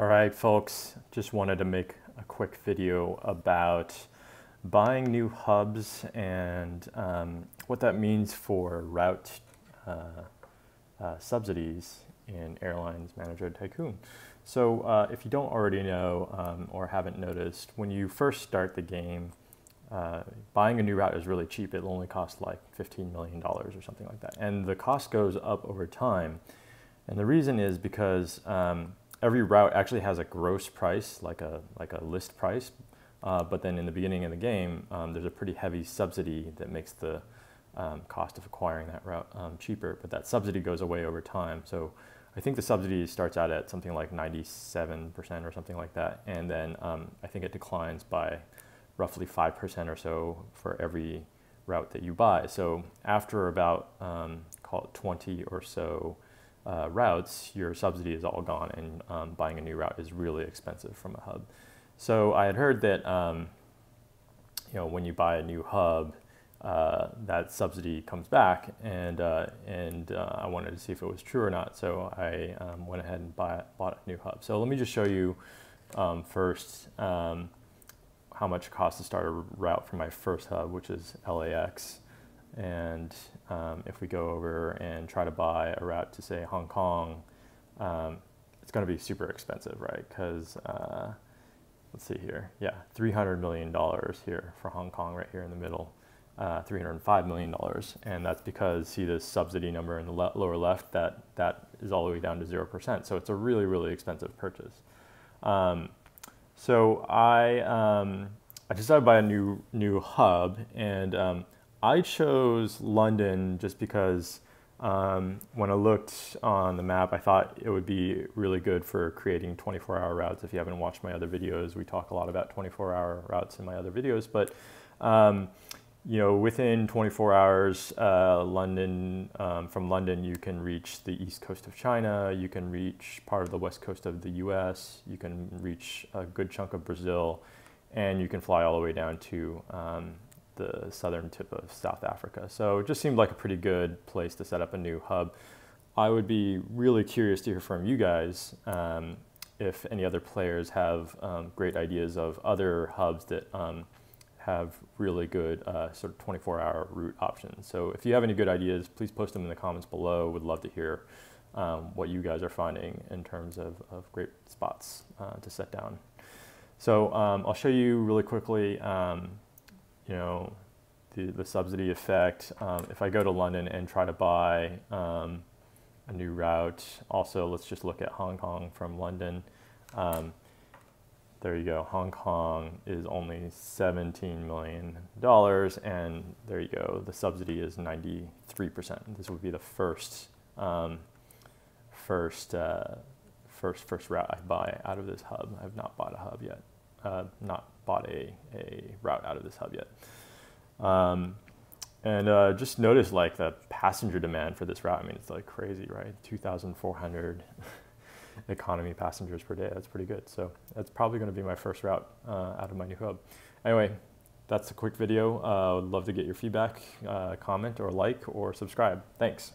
All right, folks, just wanted to make a quick video about buying new hubs and what that means for route subsidies in Airlines Manager Tycoon. So if you don't already know or haven't noticed, when you first start the game, buying a new route is really cheap. It'll only cost like $15 million or something like that. And the cost goes up over time. And the reason is because every route actually has a gross price, like a list price, but then in the beginning of the game, there's a pretty heavy subsidy that makes the cost of acquiring that route cheaper, but that subsidy goes away over time. So I think the subsidy starts out at something like 97% or something like that, and then I think it declines by roughly 5% or so for every route that you buy. So after about, call it 20 or so routes, your subsidy is all gone, and buying a new route is really expensive from a hub. So I had heard that when you buy a new hub, that subsidy comes back, and I wanted to see if it was true or not. So I went ahead and bought a new hub. So let me just show you first how much it costs to start a route for my first hub, which is LAX. And if we go over and try to buy a route to, say, Hong Kong, it's going to be super expensive, right? Because let's see here. Yeah, $300 million here for Hong Kong right here in the middle, $305 million. And that's because, see this subsidy number in the lower left, that is all the way down to 0%. So it's a really, really expensive purchase. So I decided to buy a new hub, and I chose London just because when I looked on the map, I thought it would be really good for creating 24-hour routes. If you haven't watched my other videos, we talk a lot about 24-hour routes in my other videos. But within 24 hours, from London, you can reach the east coast of China. You can reach part of the west coast of the U.S. You can reach a good chunk of Brazil, and you can fly all the way down to the southern tip of South Africa. So it just seemed like a pretty good place to set up a new hub. I would be really curious to hear from you guys if any other players have great ideas of other hubs that have really good sort of 24-hour route options. So if you have any good ideas, please post them in the comments below. Would love to hear what you guys are finding in terms of great spots to set down. So I'll show you really quickly the subsidy effect. If I go to London and try to buy a new route, also let's just look at Hong Kong from London. There you go. Hong Kong is only $17 million, and there you go. The subsidy is 93%. This would be the first route I buy out of this hub. I've not bought a hub yet. Not bought a route out of this hub yet. Just notice like the passenger demand for this route. I mean, it's like crazy, right? 2,400 economy passengers per day. That's pretty good. So that's probably going to be my first route out of my new hub. Anyway, that's a quick video. I'd love to get your feedback, comment or like or subscribe. Thanks.